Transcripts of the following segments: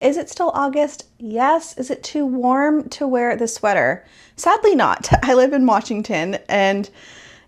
Is it still August? Yes. Is it too warm to wear the sweater? Sadly not. I live in Washington and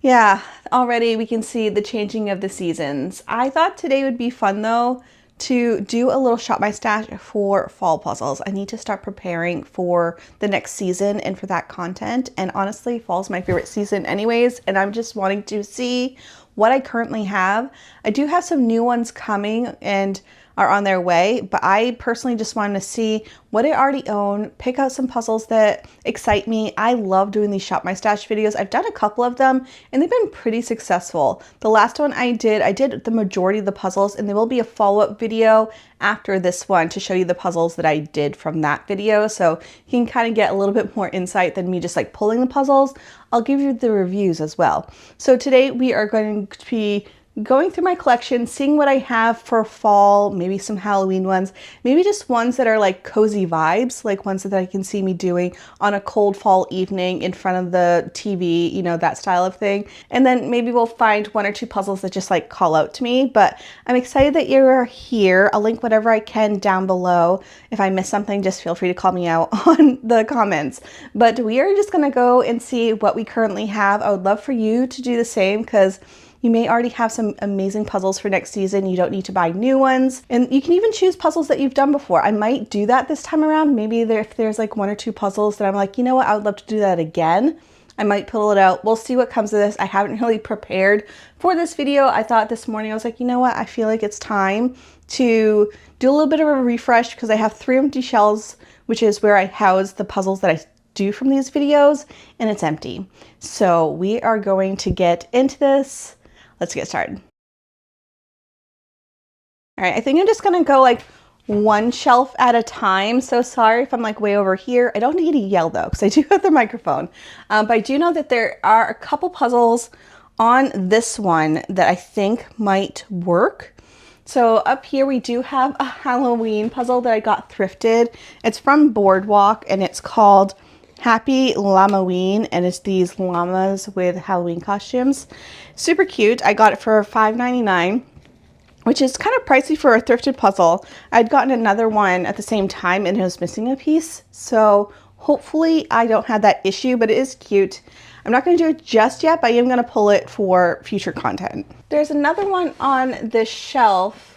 yeah, already we can see the changing of the seasons. I thought today would be fun though to do a little shop my stash for fall puzzles. I need to start preparing for the next season and for that content. And honestly, fall's my favorite season anyways, and I'm just wanting to see what I currently have. I do have some new ones coming and are on their way, but I personally just wanted to see what I already own, pick out some puzzles that excite me. I love doing these shop my stash videos. I've done a couple of them and they've been pretty successful. The last one I did the majority of the puzzles, and there will be a follow-up video after this one to show you the puzzles that I did from that video. So you can kind of get a little bit more insight than me just like pulling the puzzles. I'll give you the reviews as well. So today we are going to be going through my collection, seeing what I have for fall, maybe some Halloween ones, maybe just ones that are like cozy vibes, like ones that I can see me doing on a cold fall evening in front of the TV, you know, that style of thing. And then maybe we'll find one or two puzzles that just like call out to me. But I'm excited that you're here. I'll link whatever I can down below. If I miss something, just feel free to call me out on the comments. But we are just gonna go and see what we currently have. I would love for you to do the same because you may already have some amazing puzzles for next season. You don't need to buy new ones. And you can even choose puzzles that you've done before. I might do that this time around. Maybe if there's like one or two puzzles that I'm like, you know what, I would love to do that again. I might pull it out. We'll see what comes of this. I haven't really prepared for this video. I thought this morning, I was like, you know what, I feel like it's time to do a little bit of a refresh because I have 3 empty shelves, which is where I house the puzzles that I do from these videos, and it's empty. So we are going to get into this. Let's get started. All right, I think I'm just gonna go like one shelf at a time. So sorry if I'm like way over here. I don't need to yell though, because I do have the microphone. But I do know that there are a couple puzzles on this one that I think might work. So up here we do have a Halloween puzzle that I got thrifted. It's from Boardwalk and it's called Happy Llama-ween, and it's these llamas with Halloween costumes. Super cute. I got it for $5.99, which is kind of pricey for a thrifted puzzle. I'd gotten another one at the same time and it was missing a piece. So hopefully I don't have that issue, but it is cute. I'm not going to do it just yet, but I am going to pull it for future content. There's another one on this shelf,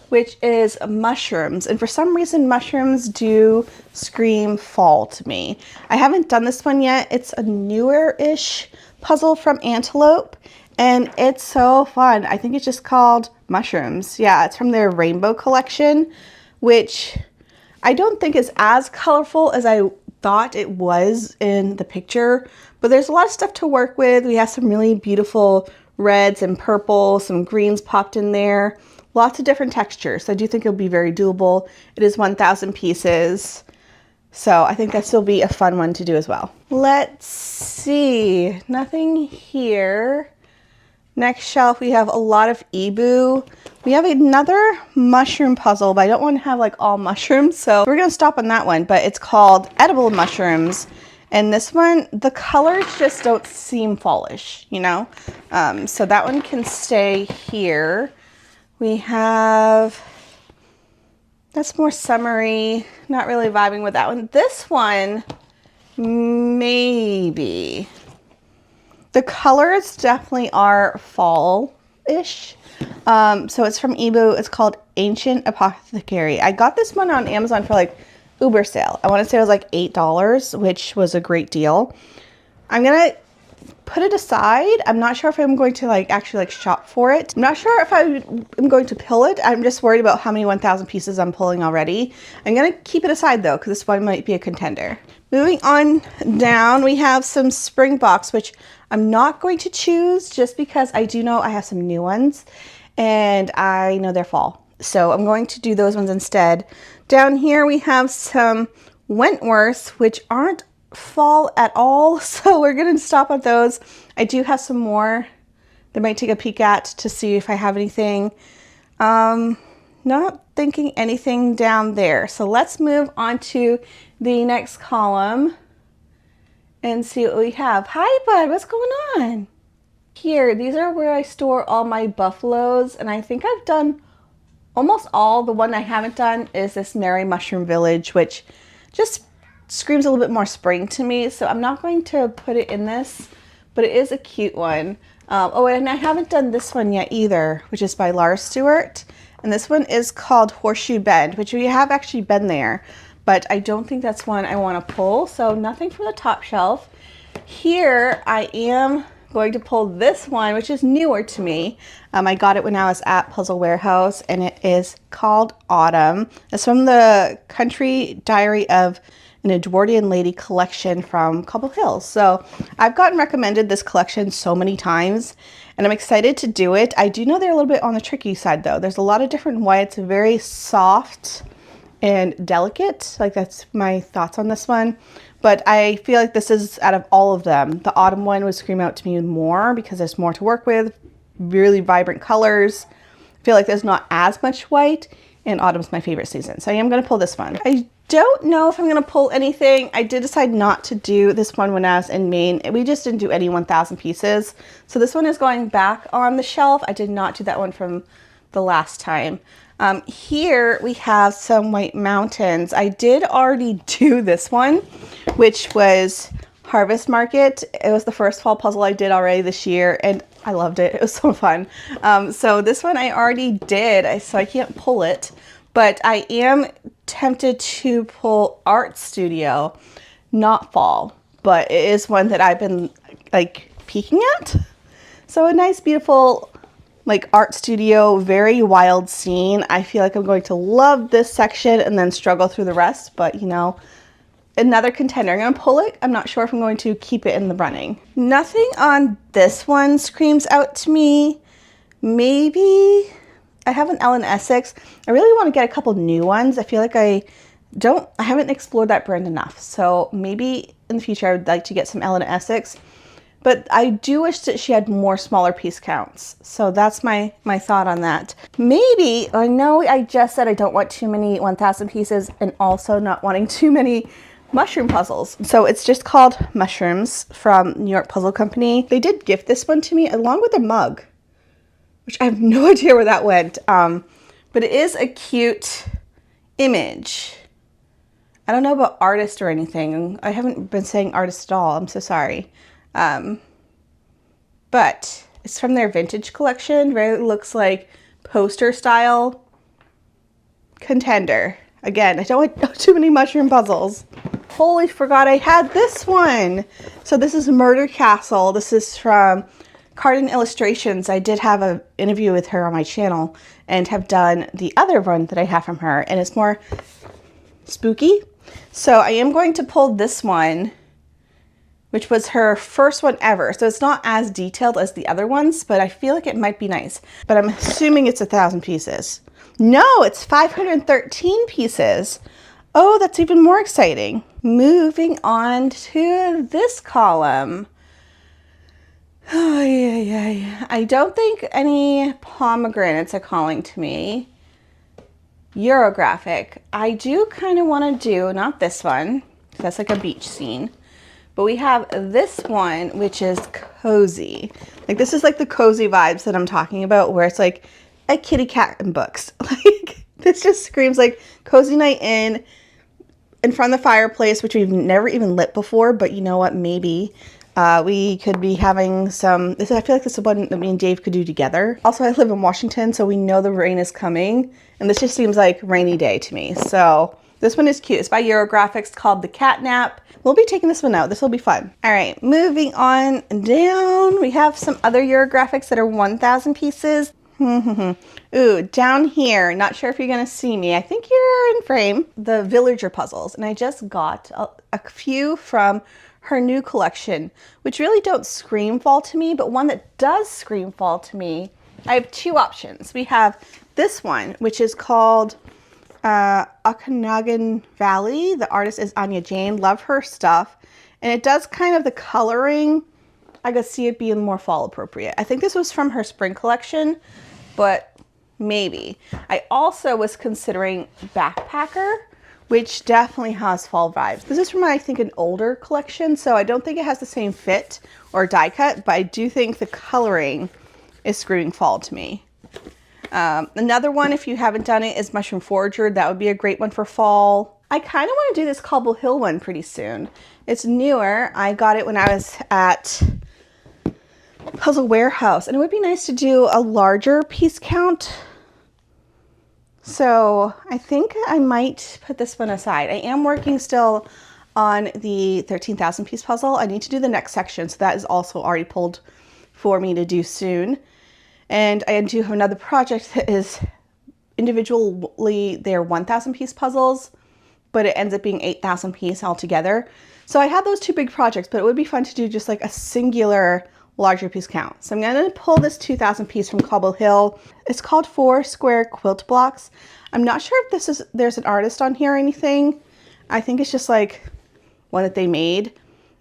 which is mushrooms. And for some reason, mushrooms do scream fall to me. I haven't done this one yet. It's a newer-ish puzzle from Antelope, and it's so fun. I think it's just called Mushrooms. Yeah, it's from their Rainbow collection, which I don't think is as colorful as I thought it was in the picture, but there's a lot of stuff to work with. We have some really beautiful reds and purple, some greens popped in there. Lots of different textures. So I do think it'll be very doable. It is 1,000 pieces. So I think that will be a fun one to do as well. Let's see. Nothing here. Next shelf, we have a lot of Ebu. We have another mushroom puzzle, but I don't want to have like all mushrooms. So we're going to stop on that one, but it's called Edible Mushrooms. And this one, the colors just don't seem fallish, you know? So that one can stay here. We have, that's more summery, not really vibing with that one. This one, maybe. The colors definitely are fall-ish. So it's from Ebu. It's called Ancient Apothecary. I got this one on Amazon for like Uber sale. I want to say it was like $8, which was a great deal. I'm going to put it aside. I'm not sure if I'm going to like actually like shop for it. I'm not sure if I'm going to pill it. I'm just worried about how many 1,000 pieces I'm pulling already. I'm going to keep it aside though, because this one might be a contender. Moving on down, we have some Springboks, which I'm not going to choose just because I do know I have some new ones and I know they're fall. So I'm going to do those ones instead. Down here we have some Wentworths, which aren't fall at all, so we're going to stop at those. I do have some more that I might take a peek at to see if I have anything. Not thinking anything down there. So let's move on to the next column and see what we have. Hi, bud. What's going on? Here, these are where I store all my buffaloes, and I think I've done almost all. The one I haven't done is this Merry Mushroom Village, which just screams a little bit more spring to me. So I'm not going to put it in this, but it is a cute one. Oh, and I haven't done this one yet either, which is by Laura Stewart. And this one is called Horseshoe Bend, which we have actually been there, but I don't think that's one I want to pull. So nothing from the top shelf. Here I am going to pull this one, which is newer to me. I got it when I was at Puzzle Warehouse, and it is called Autumn. It's from the Country Diary of an Edwardian Lady collection from Cobble Hills. So I've gotten recommended this collection so many times, and I'm excited to do it. I do know they're a little bit on the tricky side though. There's a lot of different whites, very soft and delicate. Like, that's my thoughts on this one. But I feel like this is, out of all of them, the Autumn one would scream out to me more because there's more to work with, really vibrant colors. I feel like there's not as much white, and Autumn's my favorite season. So I am going to pull this one. I don't know if I'm going to pull anything. I did decide not to do this one when I was in Maine. We just didn't do any 1,000 pieces. So this one is going back on the shelf. I did not do that one from the last time. Here we have some White Mountains. I did already do this one, which was Harvest Market. It was the first fall puzzle I did already this year, and I loved it. It was so fun. So this one I already did, so I can't pull it, but I am tempted to pull Art Studio, not fall, but it is one that I've been like peeking at. So a nice, beautiful, like, Art Studio, very wild scene. I feel like I'm going to love this section and then struggle through the rest, but you know, another contender. I'm going to pull it. I'm not sure if I'm going to keep it in the running. Nothing on this one screams out to me. Maybe I have an Ellen Essex. I really want to get a couple new ones. I feel like I haven't explored that brand enough. So maybe in the future I would like to get some Ellen Essex. But I do wish that she had more smaller piece counts. So that's my thought on that. Maybe, I know I just said I don't want too many 1,000 pieces and also not wanting too many mushroom puzzles. So it's just called Mushrooms from New York Puzzle Company. They did gift this one to me along with a mug, which I have no idea where that went. But it is a cute image. I don't know about artist or anything. I haven't been saying artist at all. I'm so sorry. But it's from their vintage collection. Very looks like poster style contender. Again, I don't want too many mushroom puzzles. Holy, forgot I had this one. So this is Murder Castle. This is from Card and Illustrations. I did have an interview with her on my channel and have done the other one that I have from her, and it's more spooky. So I am going to pull this one, which was her first one ever. So it's not as detailed as the other ones, but I feel like it might be nice. But I'm assuming it's 1,000 pieces. No, it's 513 pieces. Oh, that's even more exciting. Moving on to this column. Oh, yeah. I don't think any pomegranates are calling to me. Eurographic. I do kind of want to do, not this one, that's like a beach scene. But we have this one, which is cozy. Like, this is like the cozy vibes that I'm talking about, where it's like a kitty cat and books. Like, this just screams like cozy night in front of the fireplace, which we've never even lit before. But you know what? Maybe we could be having some. I feel like this is one that me and Dave could do together. Also, I live in Washington, so we know the rain is coming, and this just seems like rainy day to me. So this one is cute. It's by Eurographics, called The Catnap. We'll be taking this one out. This will be fun. All right, moving on down. We have some other Eurographics that are 1,000 pieces. Ooh, down here, not sure if you're gonna see me. I think you're in frame. The Villager puzzles, and I just got a few from her new collection, which really don't scream fall to me, but one that does scream fall to me. I have two options. We have this one, which is called Okanagan Valley. The artist is Anya Jane. Love her stuff. And it does kind of the coloring. I could see it being more fall appropriate. I think this was from her spring collection, but maybe. I also was considering Backpacker, which definitely has fall vibes. This is from, I think, an older collection, so I don't think it has the same fit or die cut, but I do think the coloring is screaming fall to me. Another one, if you haven't done it, is Mushroom Forager. That would be a great one for fall. I kind of want to do this Cobble Hill one pretty soon. It's newer. I got it when I was at Puzzle Warehouse, and it would be nice to do a larger piece count. So I think I might put this one aside. I am working still on the 13,000 piece puzzle. I need to do the next section, so that is also already pulled for me to do soon. And I do have another project that is individually, they're 1,000 piece puzzles, but it ends up being 8,000 piece altogether. So I have those two big projects, but it would be fun to do just like a singular larger piece count. So I'm going to pull this 2,000 piece from Cobble Hill. It's called 4 Square Quilt Blocks. I'm not sure if there's an artist on here or anything. I think it's just like one that they made.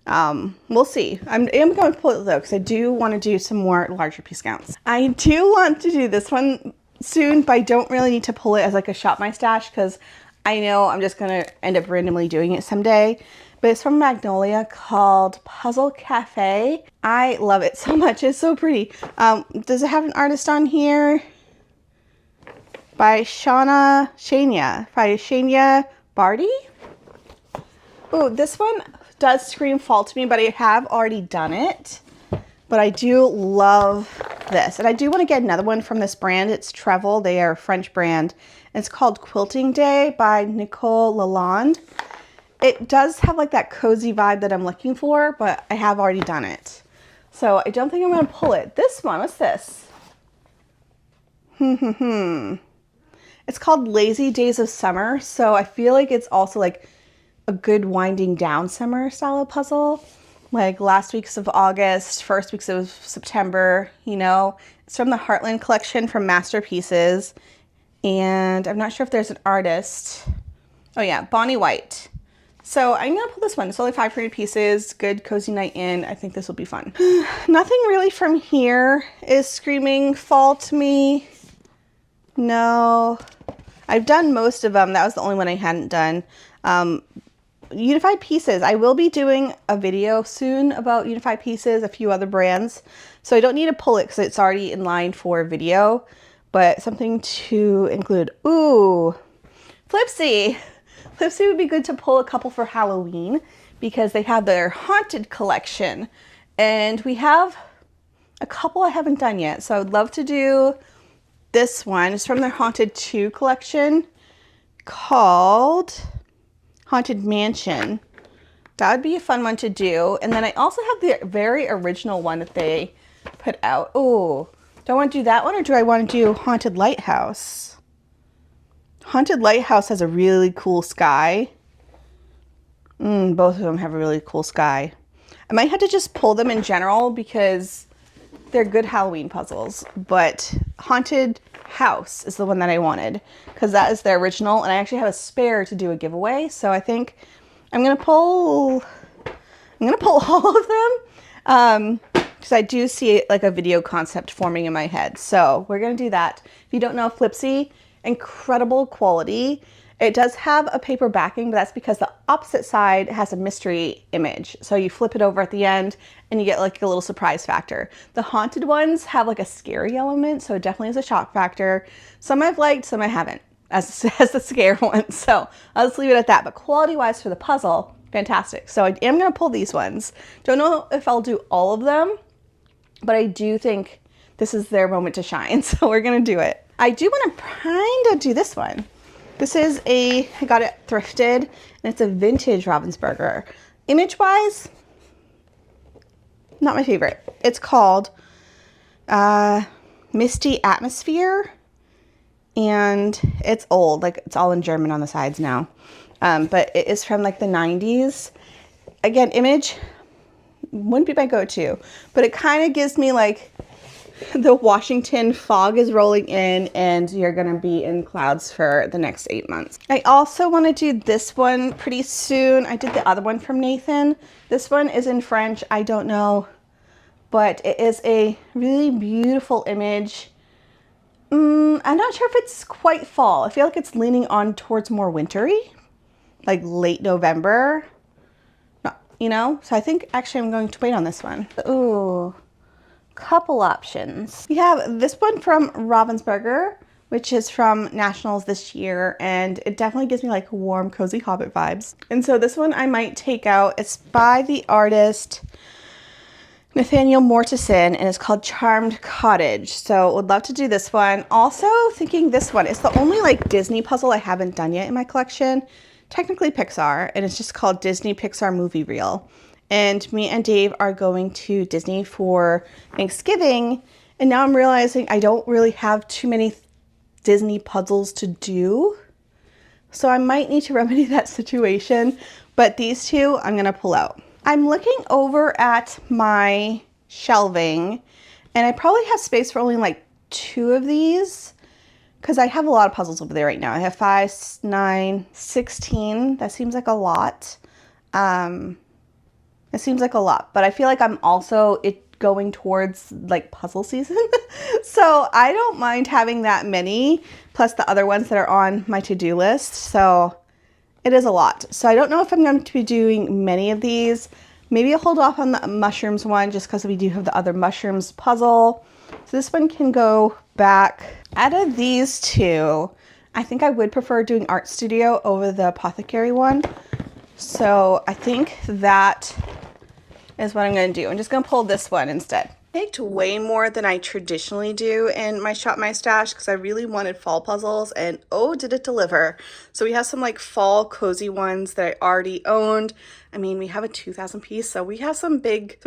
We'll see. I am going to pull it though, because I do want to do some more larger piece counts. I do want to do this one soon, but I don't really need to pull it as like a Shop My Stash, because I know I'm just going to end up randomly doing it someday. But it's from Magnolia, called Puzzle Cafe. I love it so much. It's so pretty. Does it have an artist on here? By Shania Barty. Oh, this one does scream fall to me, but I have already done it. But I do love this. And I do want to get another one from this brand. It's Trevel. They are a French brand. It's called Quilting Day by Nicole Lalonde. It does have like that cozy vibe that I'm looking for, but I have already done it. So I don't think I'm going to pull it. This one, what's this? It's called Lazy Days of Summer. So I feel like it's also like a good winding down summer style of puzzle. Like last weeks of August, first weeks of September, you know. It's from the Heartland collection from Masterpieces. And I'm not sure if there's an artist. Oh yeah, Bonnie White. So I'm going to pull this one. It's only 500 pieces. Good cozy night in. I think this will be fun. Nothing really from here is screaming fall to me. No. I've done most of them. That was the only one I hadn't done. Unified Pieces. I will be doing a video soon about Unified Pieces, a few other brands. So I don't need to pull it because it's already in line for video. But something to include. Ooh, Flipsy. Flipsy would be good to pull a couple for Halloween because they have their Haunted collection. And we have a couple I haven't done yet. So I would love to do this one. It's from their Haunted 2 collection called Haunted Mansion. That would be a fun one to do. And then I also have the very original one that they put out. Oh, do I want to do that one or do I want to do Haunted Lighthouse? Haunted Lighthouse has a really cool sky. Both of them have a really cool sky. I might have to just pull them in general because they're good Halloween puzzles. But Haunted House is the one that I wanted because that is the original. And I actually have a spare to do a giveaway. So I think I'm going to pull all of them. Because I do see like a video concept forming in my head. So we're going to do that. If you don't know Flipsy, incredible quality. It does have a paper backing, but that's because the opposite side has a mystery image. So you flip it over at the end and you get like a little surprise factor. The haunted ones have like a scary element, so it definitely is a shock factor. Some I've liked, some I haven't, as the scare ones. So I'll just leave it at that. But quality-wise for the puzzle, fantastic. So I am going to pull these ones. Don't know if I'll do all of them, but I do think this is their moment to shine. So we're going to do it. I do want to kind of do this one. This is I got it thrifted, and it's a vintage Ravensburger. Image-wise, not my favorite. It's called Misty Atmosphere, and it's old. Like, it's all in German on the sides now. But it is from, like, the 90s. Again, image wouldn't be my go-to, but it kind of gives me, like, the Washington fog is rolling in and you're going to be in clouds for the next 8 months. I also want to do this one pretty soon. I did the other one from Nathan. This one is in French. I don't know, but it is a really beautiful image. I'm not sure if it's quite fall. I feel like it's leaning on towards more wintry, like late November, you know? So I think actually I'm going to wait on this one. Ooh. couple options. We have this one from Ravensburger, which is from Nationals this year, and it definitely gives me like warm, cozy Hobbit vibes. And so this one I might take out. It's by the artist Nathaniel Mortison, and it's called Charmed Cottage. So would love to do this one. Also thinking this one. It's the only like Disney puzzle I haven't done yet in my collection. Technically Pixar, and it's just called Disney Pixar Movie Reel. And me and Dave are going to Disney for Thanksgiving, and now I'm realizing I don't really have too many Disney puzzles to do. So I might need to remedy that situation, but these two I'm gonna pull out. I'm looking over at my shelving, and I probably have space for only like 2 of these because I have a lot of puzzles over there right now. I have 5, 9, 16. That seems like a lot. It seems like a lot, but I feel like I'm also going towards like puzzle season. So I don't mind having that many, plus the other ones that are on my to-do list. So it is a lot. So I don't know if I'm going to be doing many of these. Maybe I'll hold off on the mushrooms one just because we do have the other mushrooms puzzle. So this one can go back. Out of these two, I think I would prefer doing Art Studio over the Apothecary one. So I think that is what I'm going to do. I'm just going to pull this one instead. I picked way more than I traditionally do in my Shop My Stash because I really wanted fall puzzles, and oh, did it deliver. So we have some like fall cozy ones that I already owned. I mean, we have a 2,000 piece, so we have some big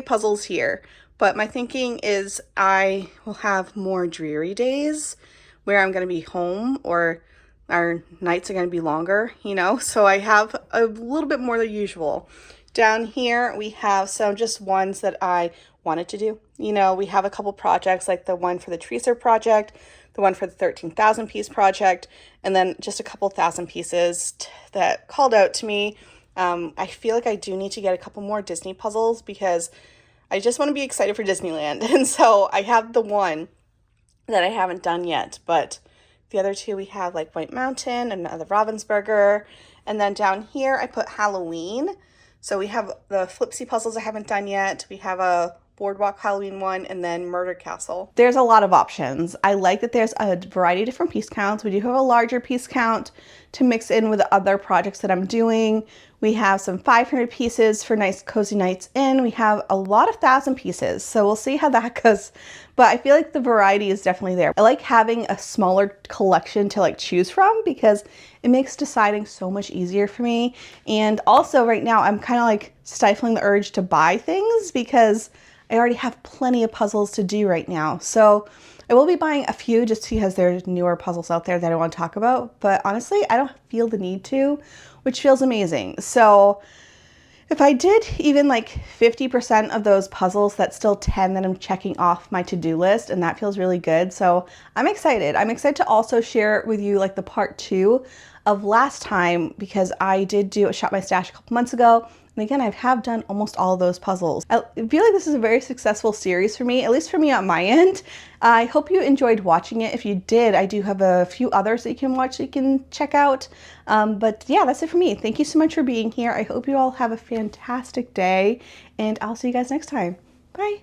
puzzles here. But my thinking is I will have more dreary days where I'm going to be home, or our nights are going to be longer, you know? So I have a little bit more than usual. Down here, we have some just ones that I wanted to do. You know, we have a couple projects, like the one for the Treacer project, the one for the 13,000 piece project, and then just a couple thousand pieces that called out to me. I feel like I do need to get a couple more Disney puzzles because I just want to be excited for Disneyland. And so I have the one that I haven't done yet, but the other two we have like White Mountain, another Ravensburger, and then down here I put Halloween. So we have the Flipsy puzzles I haven't done yet. We have a Boardwalk Halloween one, and then Murder Castle. There's a lot of options. I like that there's a variety of different piece counts. We do have a larger piece count to mix in with the other projects that I'm doing. We have some 500 pieces for nice cozy nights in. We have a lot of 1,000 pieces, so we'll see how that goes. But I feel like the variety is definitely there. I like having a smaller collection to like choose from because it makes deciding so much easier for me. And also right now I'm kind of like stifling the urge to buy things because I already have plenty of puzzles to do right now. So I will be buying a few just because there's newer puzzles out there that I want to talk about. But honestly, I don't feel the need to, which feels amazing. So if I did even like 50% of those puzzles, that's still 10 that I'm checking off my to-do list, and that feels really good. So I'm excited. I'm excited to also share with you like the part 2 of last time because I did do a Shop My Stash a couple months ago. And again, I have done almost all of those puzzles. I feel like this is a very successful series for me, at least for me on my end. I hope you enjoyed watching it. If you did, I do have a few others that you can watch, that you can check out. But yeah, that's it for me. Thank you so much for being here. I hope you all have a fantastic day, and I'll see you guys next time. Bye.